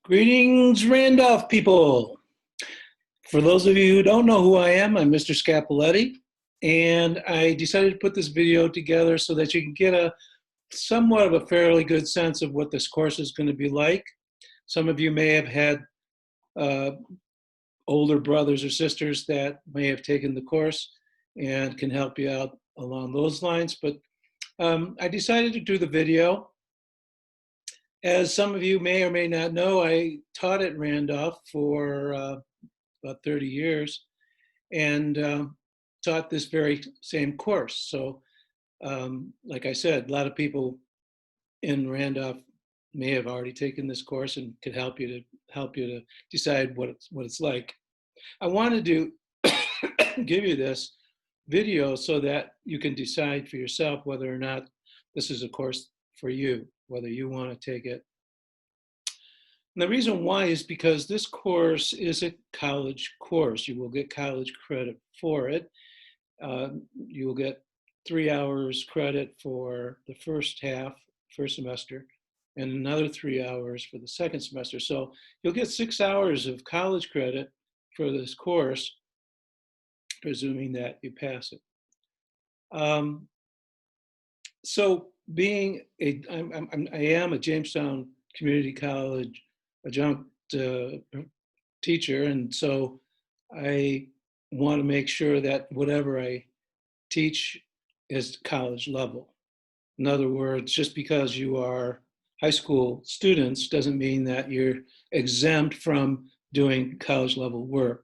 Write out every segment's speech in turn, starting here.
Greetings, Randolph people. For those of you who don't know who I am, I'm Mr. Scapoletti, and I decided to put this video together so that you can get a somewhat of a fairly good sense of what this course is going to be like. Some of you may have had uh, older brothers or sisters that may have taken the course and can help you out along those lines, but I decided to do the video. As some of you may or may not know, I taught at Randolph for about 30 years and taught this very same course. So like I said, a lot of people in Randolph may have already taken this course and could help you to decide what it's like. I wanted to give you this video so that you can decide for yourself whether or not this is a course for you, whether you want to take it. And the reason why is because this course is a college course. You will get college credit for it. You will get 3 hours credit for the first semester, and another 3 hours for the second semester. So you'll get 6 hours of college credit for this course, presuming that you pass it. So being I am a Jamestown Community College adjunct teacher, and so I want to make sure that whatever I teach is college level. In other words, just because you are high school students doesn't mean that you're exempt from doing college level work.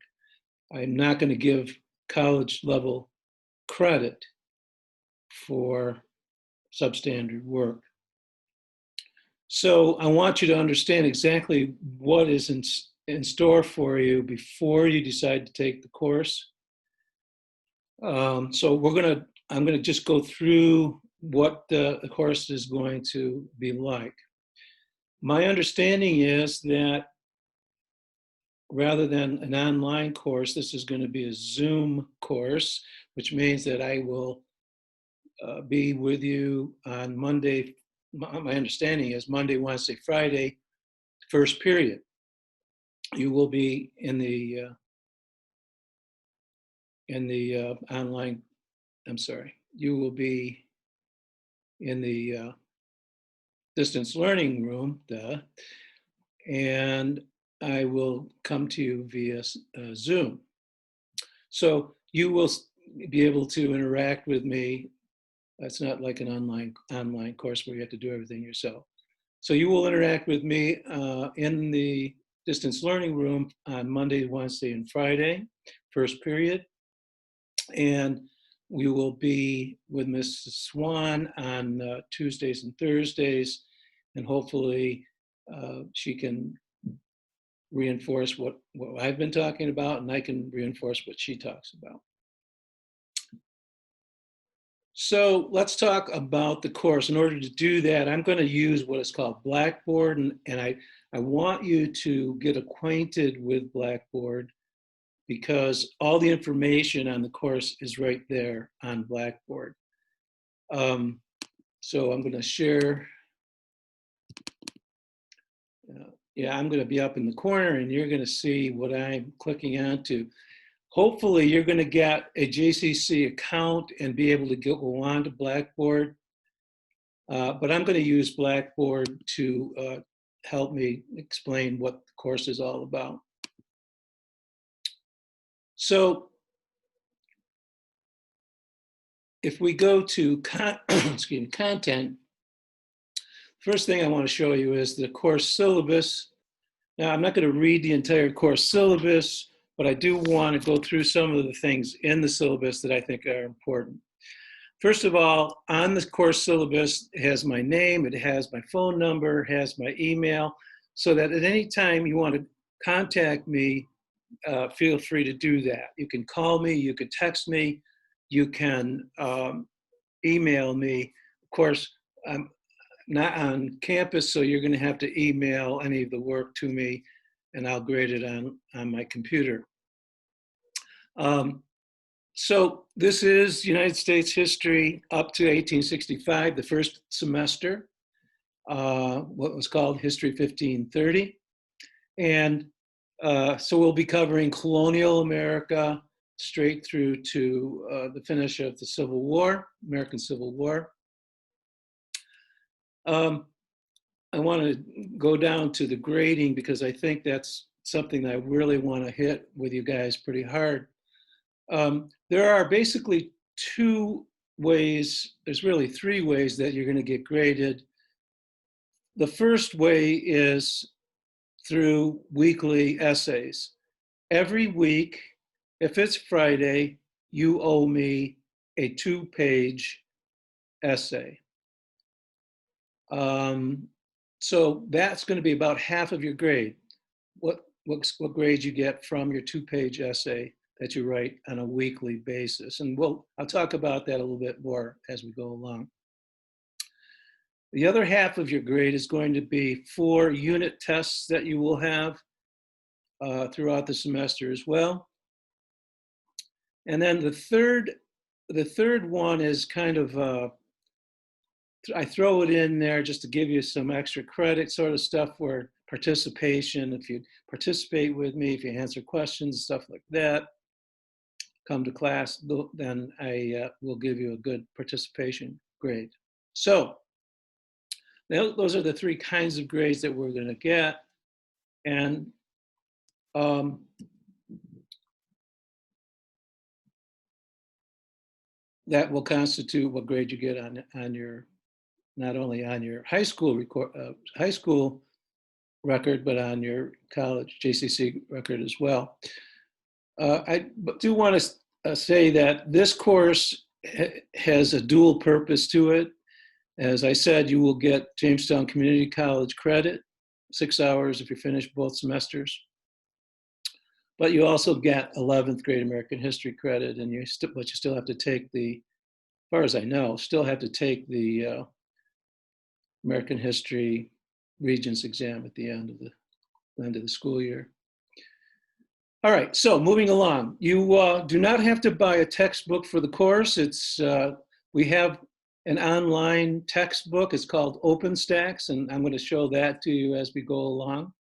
I'm not going to give college level credit for substandard work. So I want you to understand exactly what is in store for you before you decide to take the course. So I'm gonna just go through what the course is going to be like. My understanding is that rather than an online course, this is going to be a Zoom course, which means that I will be with you on Monday. My understanding is Monday, Wednesday, Friday, first period. You will be in the online. I'm sorry. You will be in the distance learning room, and I will come to you via Zoom. So you will be able to interact with me. It's not like an online course where you have to do everything yourself. So you will interact with me in the distance learning room on Monday, Wednesday, and Friday, first period. And we will be with Mrs. Swan on Tuesdays and Thursdays, and hopefully she can reinforce what I've been talking about, and I can reinforce what she talks about. So let's talk about the course. In order to do that, I'm going to use what is called Blackboard, and I want you to get acquainted with Blackboard because all the information on the course is right there on Blackboard. So I'm going to share. Yeah, I'm going to be up in the corner, and you're going to see what I'm clicking onto. Hopefully, you're going to get a JCC account and be able to go on to Blackboard. But I'm going to use Blackboard to help me explain what the course is all about. So if we go to content, first thing I want to show you is the course syllabus. Now, I'm not going to read the entire course syllabus, but I do want to go through some of the things in the syllabus that I think are important. First of all, on the course syllabus, it has my name, it has my phone number, it has my email, so that at any time you want to contact me, feel free to do that. You can call me, you can text me, you can email me. Of course, I'm not on campus, so you're going to have to email any of the work to me, and I'll grade it on my computer. So this is United States history up to 1865, the first semester, what was called History 1530. And so we'll be covering colonial America straight through to the finish of the Civil War, American Civil War. I want to go down to the grading because I think that's something that I really want to hit with you guys pretty hard. There are basically two ways, there's really three ways that you're going to get graded. The first way is through weekly essays. Every week, if it's Friday, you owe me a 2-page essay. So that's going to be about half of your grade. What grade you get from your 2-page essay that you write on a weekly basis. And I'll talk about that a little bit more as we go along. The other half of your grade is going to be 4 unit tests that you will have throughout the semester as well. And then the third one is kind of, I throw it in there just to give you some extra credit, sort of stuff where participation, if you participate with me, if you answer questions, stuff like that, come to class, then I will give you a good participation grade. So those are the 3 kinds of grades that we're going to get. And that will constitute what grade you get on your, not only on your high school record, but on your college JCC record as well. I do want to say that this course has a dual purpose to it. As I said, you will get Jamestown Community College credit, 6 hours if you finish both semesters. But you also get 11th grade American history credit, and but you still have to take the, as far as I know, still have to take the American history Regents exam at the end of the school year. All right, so moving along. You do not have to buy a textbook for the course. We have an online textbook. It's called OpenStax, and I'm going to show that to you as we go along.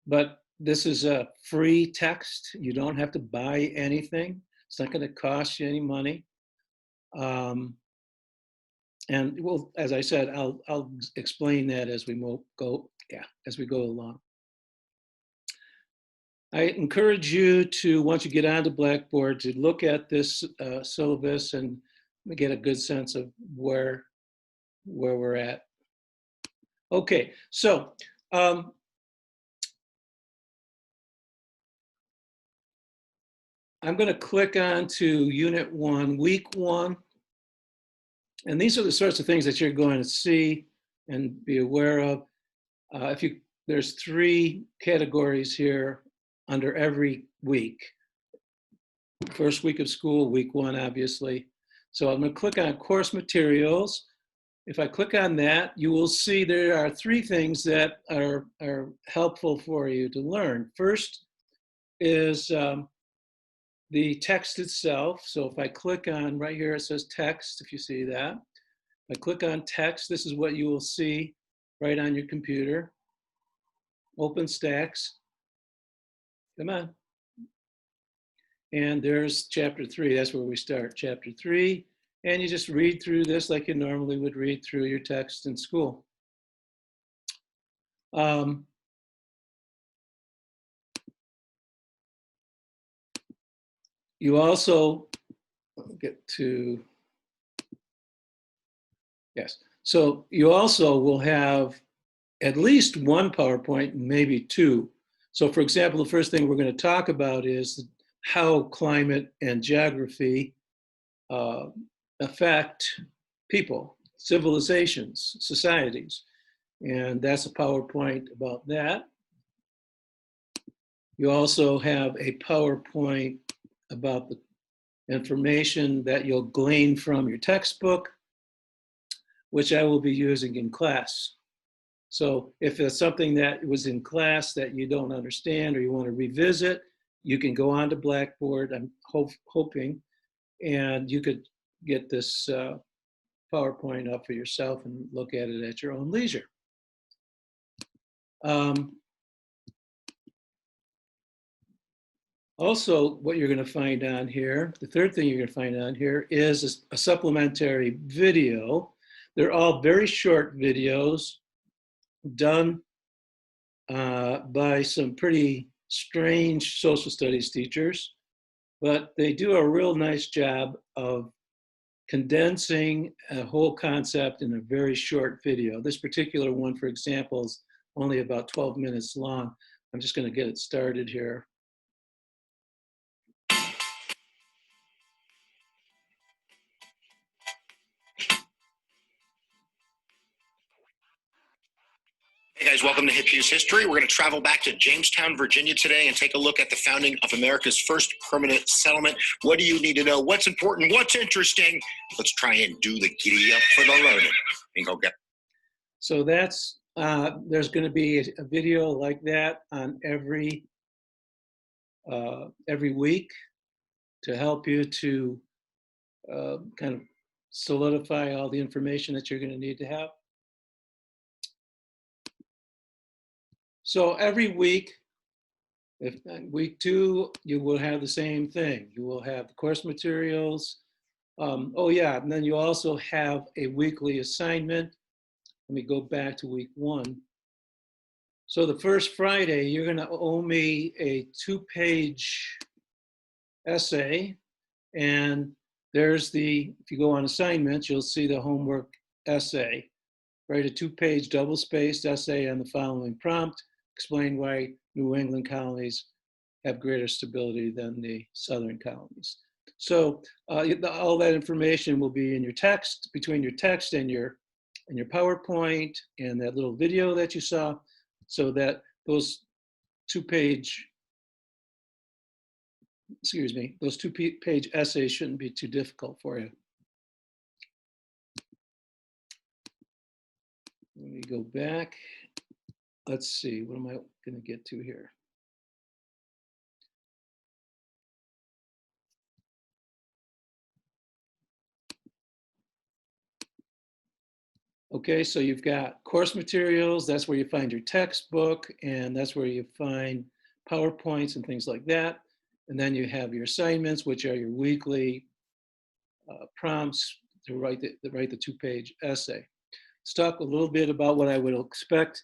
But this is a free text. You don't have to buy anything. It's not going to cost you any money. And well, as I said, I'll explain that as we go along. I encourage you to, once you get onto Blackboard, to look at this syllabus and get a good sense of where we're at. Okay, so I'm going to click on to Unit 1, Week 1. And these are the sorts of things that you're going to see and be aware of. There's 3 categories here under every week. First week of school, week 1, obviously. So I'm going to click on course materials. If I click on that, you will see there are 3 things that are helpful for you to learn. First is the text itself. So if I click on, right here it says text, if you see that. If I click on text, this is what you will see right on your computer. OpenStax. Come on. And there's chapter 3. That's where we start, chapter 3. And you just read through this like you normally would read through your text in school. You also get to, yes. So you also will have at least 1 PowerPoint, maybe 2. So for example, the first thing we're going to talk about is how climate and geography affect people, civilizations, societies. And that's a PowerPoint about that. You also have a PowerPoint about the information that you'll glean from your textbook, which I will be using in class. So if it's something that was in class that you don't understand or you want to revisit, you can go on to Blackboard, I'm hoping, and you could get this PowerPoint up for yourself and look at it at your own leisure. Also, what you're going to find on here, the third thing you're going to find on here is a supplementary video. They're all very short videos done by some pretty strange social studies teachers, but they do a real nice job of condensing a whole concept in a very short video. This particular one, for example, is only about 12 minutes long. I'm just going to get it started here. Hey guys, welcome to Hip Hughes History. We're going to travel back to Jamestown, Virginia today and take a look at the founding of America's first permanent settlement. What do you need to know? What's important? What's interesting? Let's try and do the giddy up for the learning. And go get. So that's, there's going to be a video like that on every week to help you to kind of solidify all the information that you're going to need to have. So every week, if week 2, you will have the same thing. You will have the course materials. Oh yeah, and then you also have a weekly assignment. Let me go back to week 1. So the first Friday, you're gonna owe me a 2-page essay. And there's the, if you go on assignments, you'll see the homework essay. Write a 2-page double-spaced essay on the following prompt. Explain why New England colonies have greater stability than the Southern colonies. So all that information will be in your text, between your text and your PowerPoint and that little video that you saw, so that those 2-page, those 2-page essays shouldn't be too difficult for you. Let me go back. Let's see, what am I going to get to here? Okay, so you've got course materials. That's where you find your textbook, and that's where you find PowerPoints and things like that. And then you have your assignments, which are your weekly prompts to write the 2-page essay. Let's talk a little bit about what I would expect.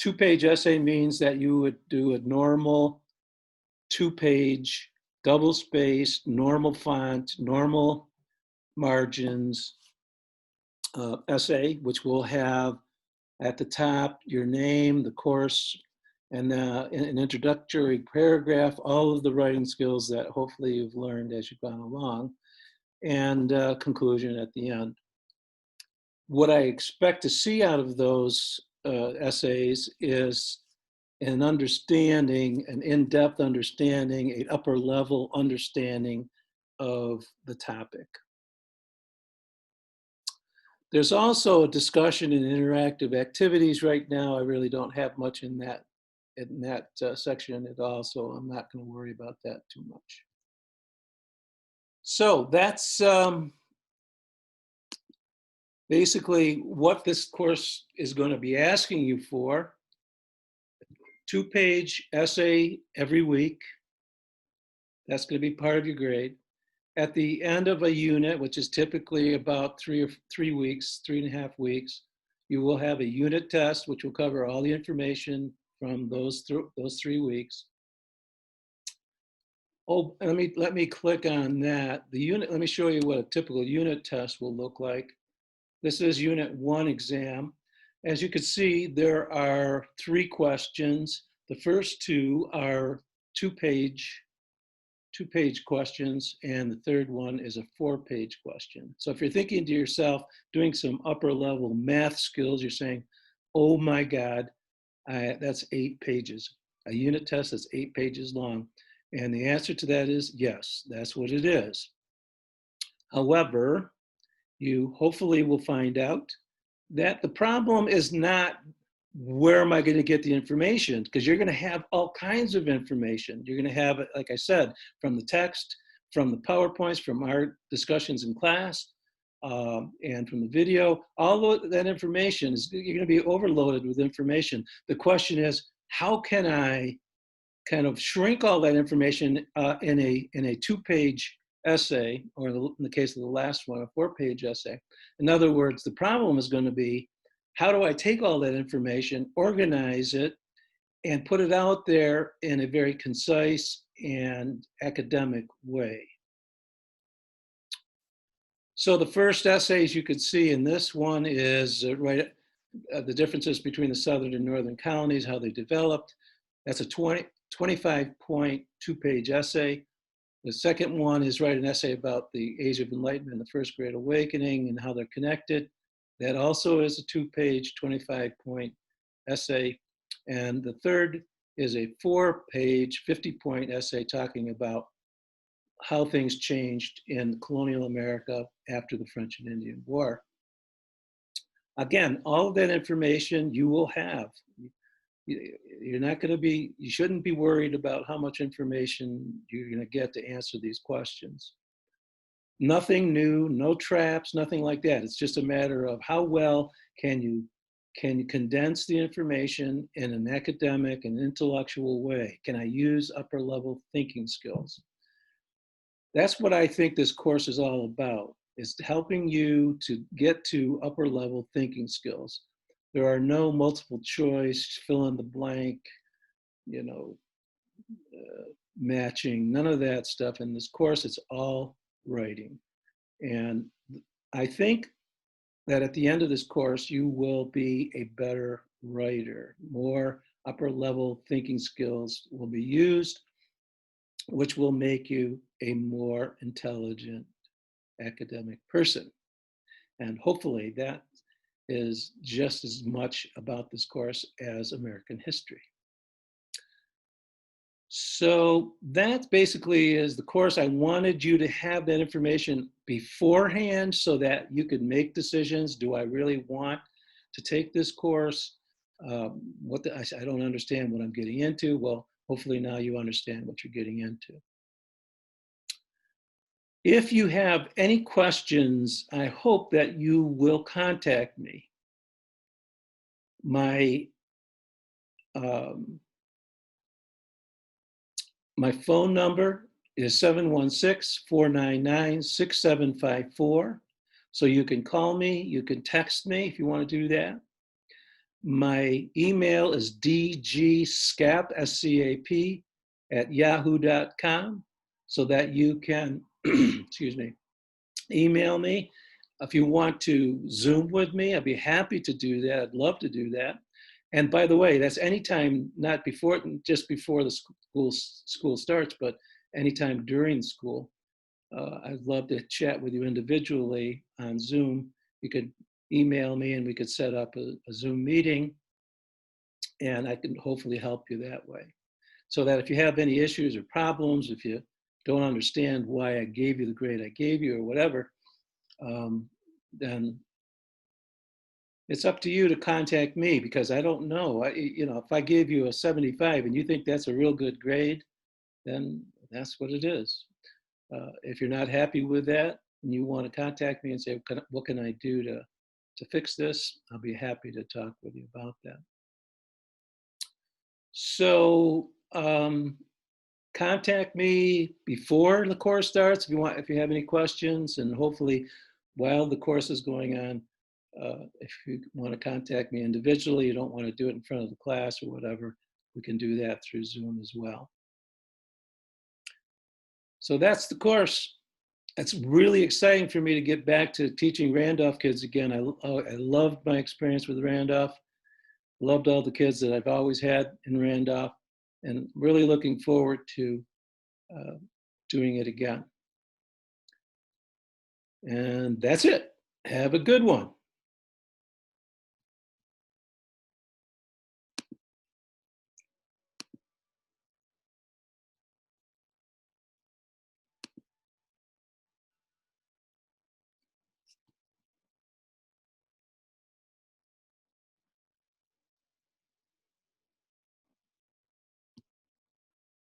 2-page essay means that you would do a normal 2-page, double-spaced, normal font, normal margins essay, which will have at the top your name, the course, and an introductory paragraph, all of the writing skills that hopefully you've learned as you've gone along, and conclusion at the end. What I expect to see out of those essays is an understanding, an in-depth understanding, an upper level understanding of the topic. There's also a discussion and interactive activities right now. I really don't have much in that section at all, so I'm not going to worry about that too much. So that's basically what this course is going to be asking you for. 2-page essay every week. That's going to be part of your grade. At the end of a unit, which is typically about 3 weeks, 3.5 weeks, you will have a unit test, which will cover all the information from those 3 weeks. Oh, let me click on that. The unit, let me show you what a typical unit test will look like. This is Unit 1 exam. As you can see, there are 3 questions. The first 2 are 2-page questions, and the third one is a 4-page question. So if you're thinking to yourself, doing some upper level math skills, you're saying, oh my God, that's 8 pages. A unit test that's 8 pages long. And the answer to that is yes, that's what it is. However, you hopefully will find out that the problem is not where am I going to get the information, because you're going to have all kinds of information. You're going to have, like I said, from the text, from the PowerPoints, from our discussions in class, and from the video. All of that information is, you're going to be overloaded with information. The question is, how can I kind of shrink all that information in a 2-page essay, or in the case of the last one, a 4-page essay. In other words, the problem is going to be, how do I take all that information, organize it, and put it out there in a very concise and academic way? So the first essays you could see in this one is the differences between the southern and northern colonies, how they developed. That's a 25-point 2-page essay. The second one is write an essay about the Age of Enlightenment and the First Great Awakening and how they're connected. That also is a 2-page, 25-point essay. And the third is a 4-page, 50-point essay talking about how things changed in colonial America after the French and Indian War. Again, all of that information you will have. You're not going to be, you shouldn't be worried about how much information you're going to get to answer these questions. Nothing new, no traps, nothing like that. It's just a matter of how well can you condense the information in an academic and intellectual way? Can I use upper level thinking skills? That's what I think this course is all about, is helping you to get to upper level thinking skills. There are no multiple choice, fill in the blank, matching, none of that stuff in this course. It's all writing. And I think that at the end of this course, you will be a better writer. More upper level thinking skills will be used, which will make you a more intelligent academic person. And hopefully that is just as much about this course as American history. So that basically is the course. I wanted you to have that information beforehand so that you could make decisions. Do I really want to take this course? I don't understand what I'm getting into. Well, hopefully now you understand what you're getting into. If you have any questions, I hope that you will contact me. My phone number is 716-499-6754. So you can call me, you can text me if you want to do that. My email is dgscap, S-C-A-P, @yahoo.com, so that you can, excuse me, email me. If you want to Zoom with me, I'd be happy to do that. I'd love to do that. And by the way, that's anytime, not before, just before the school starts, but anytime during school. I'd love to chat with you individually on Zoom. You could email me and we could set up a Zoom meeting, and I can hopefully help you that way. So that if you have any issues or problems, if you don't understand why I gave you the grade I gave you or whatever, then it's up to you to contact me, because I don't know. If I gave you a 75 and you think that's a real good grade, then that's what it is. If you're not happy with that and you want to contact me and say, what can I do to fix this? I'll be happy to talk with you about that. So contact me before the course starts if you have any questions, and hopefully while the course is going on, if you want to contact me individually, you don't want to do it in front of the class or whatever, we can do that through Zoom as well. So that's the course. It's really exciting for me to get back to teaching Randolph kids again. I loved my experience with Randolph. Loved all the kids that I've always had in Randolph, and really looking forward to doing it again. And that's it. Have a good one.